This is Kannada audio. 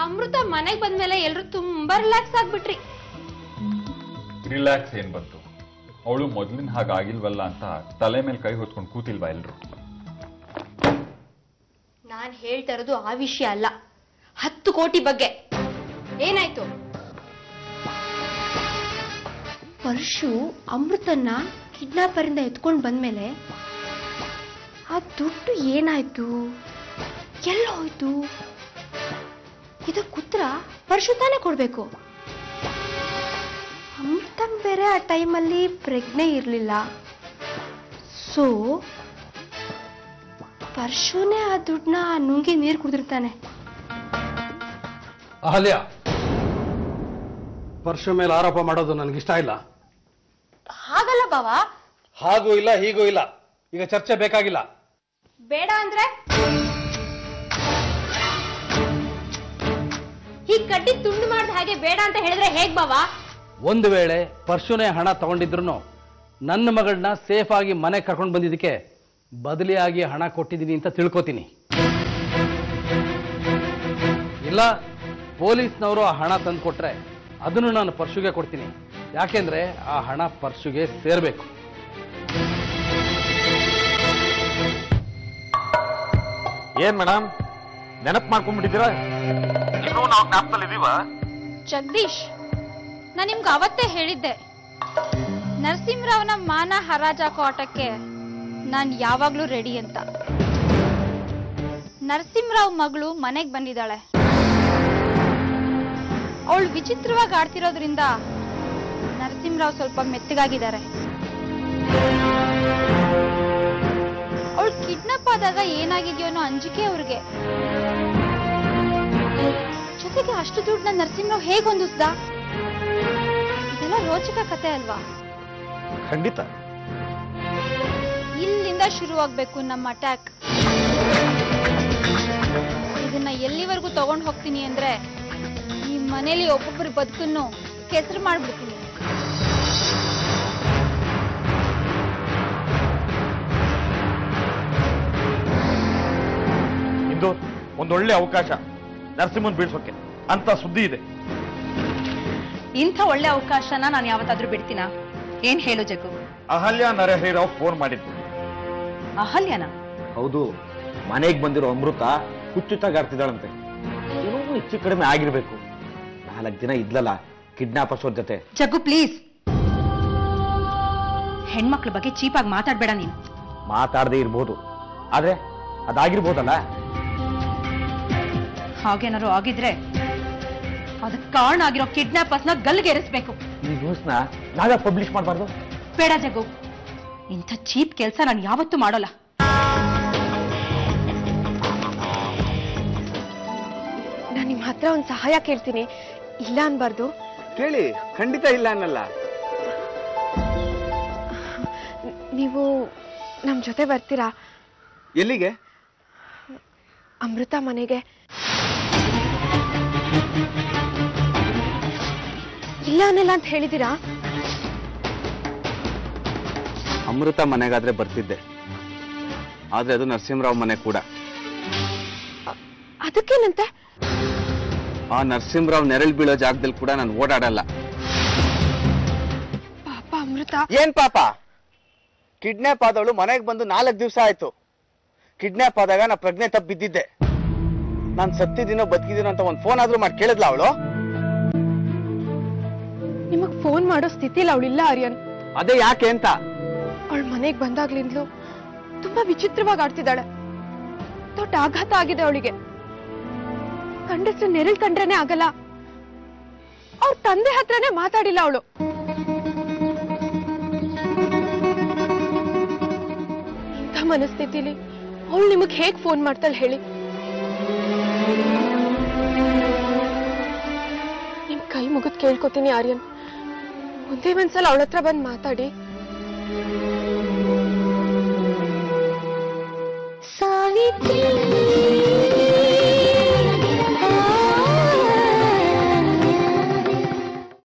ಅಮೃತ ಮನೆಗೆ ಬಂದ್ಮೇಲೆ ಎಲ್ರು ತುಂಬಾ ರಿಲ್ಯಾಕ್ಸ್ ಆಗ್ಬಿಟ್ರಿ. ರಿಲ್ಯಾಕ್ಸ್ ಏನ್ ಬಂತು? ಅವಳು ಮೊದ್ಲಿನ ಹಾಗಾಗಿಲ್ವಲ್ಲ ಅಂತ ತಲೆ ಮೇಲೆ ಕೈ ಹೊತ್ಕೊಂಡು ಕೂತಿಲ್ವಾ ಎಲ್ರು? ನಾನ್ ಹೇಳ್ತಾ ಇರೋದು ಆ ವಿಷಯ ಅಲ್ಲ, 10 ಕೋಟಿ ಬಗ್ಗೆ. ಏನಾಯ್ತು? ಪರಶು ಅಮೃತನ್ನ ಕಿಡ್ನಾಪರ್ ಇಂದ ಎತ್ಕೊಂಡು ಬಂದ್ಮೇಲೆ ಆ ದುಡ್ಡು ಏನಾಯ್ತು, ಎಲ್ಲ ಹೋಯ್ತು? ಇದಕ್ಕೆ ಉತ್ತರ ಪರಶು ತಾನೇ ಕೊಡ್ಬೇಕು. ಅಮೃತಂಗ್ ಬೇರೆ ಆ ಟೈಮಲ್ಲಿ ಪ್ರಜ್ಞೆ ಇರ್ಲಿಲ್ಲ. ಸೊ ಪರಶುನೇ ಆ ದುಡ್ಡನ್ನ ನುಂಗಿ ನೀರು ಕುಡಿದಿರ್ತಾನೆ. ಅಹಲ್ಯ, ಪರಶು ಮೇಲೆ ಆರೋಪ ಮಾಡೋದು ನನಗಿಷ್ಟ ಇಲ್ಲ. ಹಾಗಲ್ಲ ಬಾವಾ. ಹಾಗೂ ಇಲ್ಲ ಹೀಗೂ ಇಲ್ಲ, ಈಗ ಚರ್ಚೆ ಬೇಕಾಗಿಲ್ಲ. ಬೇಡ ಅಂದ್ರೆ ಈ ಕಡ್ಡಿ ತುಂಡು ಮಾಡಿದ ಹಾಗೆ ಬೇಡ ಅಂತ ಹೇಳಿದ್ರೆ ಹೇಗ್ ಬಾವಾ? ಒಂದು ವೇಳೆ ಪರಶುನೇ ಹಣ ತಗೊಂಡಿದ್ರು ನನ್ನ ಮಗಳನ್ನ ಸೇಫ್ ಆಗಿ ಮನೆ ಕರ್ಕೊಂಡು ಬಂದಿದ್ದಕ್ಕೆ ಬದಲಿಯಾಗಿ ಹಣ ಕೊಟ್ಟಿದ್ದೀನಿ ಅಂತ ತಿಳ್ಕೊತೀನಿ. ಇಲ್ಲ ಪೊಲೀಸ್ನವರು ಆ ಹಣ ತಂದು ಕೊಟ್ರೆ ಅದನ್ನು ನಾನು ಪರಶುಗೆ ಕೊಡ್ತೀನಿ. ಯಾಕೆಂದ್ರೆ ಆ ಹಣ ಪರಶುಗೆ ಸೇರ್ಬೇಕು. ಏನ್ ಮೇಡಮ್ ನೆನಪು ಮಾಡ್ಕೊಂಡ್ಬಿಟ್ಟಿದ್ದೀರಾ? ಇನ್ನೂ ನಾವು ಜ್ಞಾಪಕದಲ್ಲಿ ಇದೀವ? ಜಗದೀಶ್, ನಾನು ನಿಮ್ಗೆ ಅವತ್ತೇ ಹೇಳಿದ್ದೆ, ನರಸಿಂಹರಾವ್ನ ಮಾನ ಹರಾಜಾಕೋ ಆಟಕ್ಕೆ ನಾನು ಯಾವಾಗ್ಲೂ ರೆಡಿ ಅಂತ. ನರಸಿಂಹರಾವ್ ಮಗಳು ಮನೆಗೆ ಬಂದಿದ್ದಾಳೆ. ಅವಳು ವಿಚಿತ್ರವಾಗಿ ಆಡ್ತಿರೋದ್ರಿಂದ ನರಸಿಂಹರಾವ್ ಸ್ವಲ್ಪ ಮೆತ್ತಗಾಗಿದ್ದಾರೆ. ಅವಳು ಕಿಡ್ನಾಪ್ ಆದಾಗ ಏನಾಗಿದೆಯೋ ಅನ್ನೋ ಅಂಜಿಕೆ ಅವ್ರಿಗೆ. ಜೊತೆಗೆ ಅಷ್ಟು ದುಡ್ಡನ್ನ ನರಸಿಂಹರಾವ್ ಹೇಗೆ ಹೊಂದಿಸ್ದ? ಇದೆಲ್ಲ ರೋಚಕ ಕತೆ ಅಲ್ವಾ? ಖಂಡಿತ. ಇಲ್ಲಿಂದ ಶುರುವಾಗ್ಬೇಕು ನಮ್ಮ ಅಟ್ಯಾಕ್. ಇದನ್ನ ಎಲ್ಲಿವರೆಗೂ ತಗೊಂಡು ಹೋಗ್ತೀನಿ ಅಂದ್ರೆ ಈ ಮನೇಲಿ ಒಬ್ಬೊಬ್ಬರ ಬದುಕನ್ನು ಕೆಸರು ಮಾಡ್ಬಿಡ್ತೀನಿ. ಇಂದು ಒಂದೊಳ್ಳೆ ಅವಕಾಶ ನರಸಿಂಹನ್ ಬೀಳ್ಸೋಕೆ ಅಂತ ಸುದ್ದಿ ಇದೆ. ಇಂಥ ಒಳ್ಳೆ ಅವಕಾಶನ ನಾನು ಯಾವತ್ತಾದ್ರೂ ಬಿಡ್ತೀನಾ? ಏನ್ ಹೇಳು ಜಗ್ಗು? ಅಹಲ್ಯ ನರಹರಿರಾವ್ ಫೋನ್ ಮಾಡಿದ್ರು. ಅಹಲ್ಯನ? ಹೌದು. ಮನೆಗೆ ಬಂದಿರೋ ಅಮೃತ ಹುಚ್ಚುಚ್ಚಾಗಾಡ್ತಿದ್ದಾಳಂತೆ. ಏನೋ ಹೆಚ್ಚು ಕಡಿಮೆ ಆಗಿರ್ಬೇಕು. 4 ದಿನ ಇದ್ಲಲ್ಲ ಕಿಡ್ನಾಪರ್ಸ್ ಅವ್ರ ಜೊತೆ. ಜಗ್ಗು ಪ್ಲೀಸ್, ಹೆಣ್ಮಕ್ಳ ಬಗ್ಗೆ ಚೀಪಾಗಿ ಮಾತಾಡ್ಬೇಡ ನೀನು. ಮಾತಾಡದೆ ಇರ್ಬೋದು, ಆದ್ರೆ ಅದಾಗಿರ್ಬೋದಲ್ಲ. ಹಾಗೇನಾರು ಆಗಿದ್ರೆ ಅದಕ್ಕೆ ಕಾರಣ ಆಗಿರೋ ಕಿಡ್ನಾಪರ್ಸ್ನ ಗಲ್ಲಿಗೇರಿಸ್ಬೇಕು. ಈ ನ್ಯೂಸ್ನ ನಾವೇ ಪಬ್ಲಿಷ್ ಮಾಡಬಾರ್ದು. ಬೇಡ ಜಗ್ಗು, ಇಂಥ ಚೀಪ್ ಕೆಲಸ ನಾನು ಯಾವತ್ತೂ ಮಾಡೋಲ್ಲ. ನಾನು ನಿಮ್ಮ ಹತ್ರ ಒಂದು ಸಹಾಯ ಕೇಳ್ತೀನಿ, ಇಲ್ಲ ಅನ್ಬಾರ್ದು. ಕೇಳಿ, ಖಂಡಿತ ಇಲ್ಲ ಅನ್ನಲ್ಲ. ನೀವು ನಮ್ಮ ಜೊತೆ ಬರ್ತೀರಾ? ಎಲ್ಲಿಗೆ? ಅಮೃತ ಮನೆಗೆ. ಇಲ್ಲ ಅನ್ನಲ್ಲ ಅಂತ ಹೇಳಿದ್ದೀರಾ? ಅಮೃತ ಮನೆಗಾದ್ರೆ ಬರ್ತಿದ್ದೆ, ಆದ್ರೆ ಅದು ನರಸಿಂಹರಾವ್ ಮನೆ ಕೂಡ. ಅದಕ್ಕೇನಂತೆ? ಆ ನರಸಿಂಹರಾವ್ ನೆರಳು ಬೀಳೋ ಜಾಗದಲ್ಲಿ ಕೂಡ ನಾನು ಓಡಾಡಲ್ಲ. ಪಾಪ ಅಮೃತ. ಏನ್ ಪಾಪ? ಕಿಡ್ನಾಪ್ ಆದವಳು ಮನೆಗೆ ಬಂದು 4 ದಿವಸ ಆಯ್ತು. ಕಿಡ್ನಾಪ್ ಆದಾಗ ನಾ ಪ್ರಜ್ಞೆ ತಪ್ಪಿದ್ದಿದ್ದೆ. ನಾನು ಸತ್ತಿದ್ದೀನೋ ಬದುಕಿದ್ದೀನೋ ಅಂತ ಒಂದು ಫೋನ್ ಆದ್ರೂ ಮಾಡಿ ಕೇಳಿದ್ಲ ಅವಳು? ನಿಮಗ್ ಫೋನ್ ಮಾಡೋ ಸ್ಥಿತಿಲಿ ಅವಳಿಲ್ಲ ಆರ್ಯನ್. ಅದೇ ಯಾಕೆ ಅಂತ. ಅವಳ ಮನೆಗೆ ಬಂದಾಗ್ಲಿಂದಲೂ ತುಂಬಾ ವಿಚಿತ್ರವಾಗಿ ಆಡ್ತಿದ್ದಾಳೆ. ದೊಡ್ಡ ಆಘಾತ ಆಗಿದೆ ಅವಳಿಗೆ. ಗಂಡಸ್ರ ನೆರಳು ಕಂಡ್ರೇನೆ ಆಗಲ್ಲ. ಅವ್ರ ತಂದೆ ಹತ್ರನೇ ಮಾತಾಡಿಲ್ಲ ಅವಳು. ಇಂಥ ಮನಸ್ಥಿತಿಲಿ ಅವಳು ನಿಮಗ್ ಹೇಗ್ ಫೋನ್ ಮಾಡ್ತಾಳೆ ಹೇಳಿ? ನಿಮ್ ಕೈ ಮುಗಿದ್ ಕೇಳ್ಕೊತೀನಿ ಆರ್ಯನ್, ಒಂದೇ ಒಂದ್ಸಲ ಅವಳ ಹತ್ರ ಬಂದ್ ಮಾತಾಡಿ. ಸಾವಿತ್ರಿ